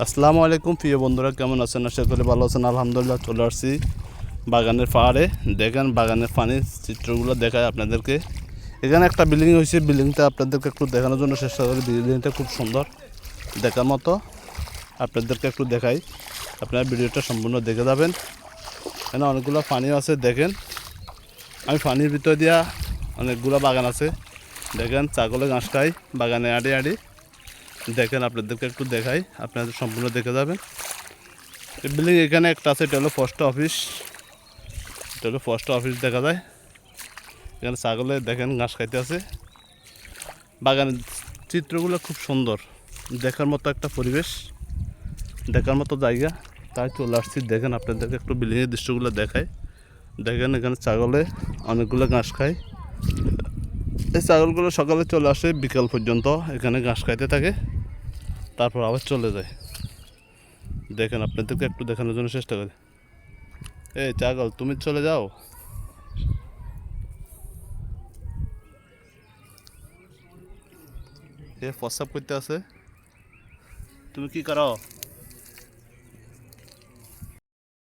আসসালামু আলাইকুম প্রিয় বন্ধুরা, কেমন আছেন? আশা করি ভালো আছেন। আলহামদুলিল্লাহ চলে আসছি বাগানের পাহাড়ে। দেখেন বাগানের পানির চিত্রগুলো দেখায় আপনাদেরকে। এখানে একটা বিল্ডিং হয়েছে, বিল্ডিংটা আপনাদেরকে একটু দেখানোর জন্য চেষ্টা করি। বিল্ডিংটা খুব সুন্দর দেখার মতো, আপনাদেরকে একটু দেখাই। আপনারা ভিডিওটা সম্পূর্ণ দেখে যাবেন। এখানে অনেকগুলো পানিও আছে দেখেন। আমি পানির ভিতর দিয়া অনেকগুলো বাগান আছে দেখেন। ছাগলে ঘাস খাই বাগানে আড়ি আড়ি দেখেন। আপনাদেরকে একটু দেখাই, আপনাদের সম্পূর্ণ দেখে যাবেন। বিল্ডিং এখানে একটা আছে, এটা হলো পোস্ট অফিস। এটা হলো পোস্ট অফিস দেখা যায়। এখানে ছাগলে দেখেন ঘাস খাইতে আছে। বাগানের চিত্রগুলো খুব সুন্দর, দেখার মতো একটা পরিবেশ, দেখার মতো জায়গা, তাই চলে আসছি। দেখেন আপনাদেরকে একটু বিল্ডিংয়ের দৃশ্যগুলো দেখায়। দেখেন এখানে ছাগলে অনেকগুলো ঘাস খায়। এই ছাগলগুলো সকালে চলে আসে, বিকাল পর্যন্ত এখানে ঘাস খাইতে থাকে, তারপর আবার চলে যায়। দেখেন আপনাদেরকে একটু দেখানোর জন্য চেষ্টা করি। এই ছাগল, তুমি চলে যাও। এ প্রস্রাব করতে আছে, তুমি কি করো?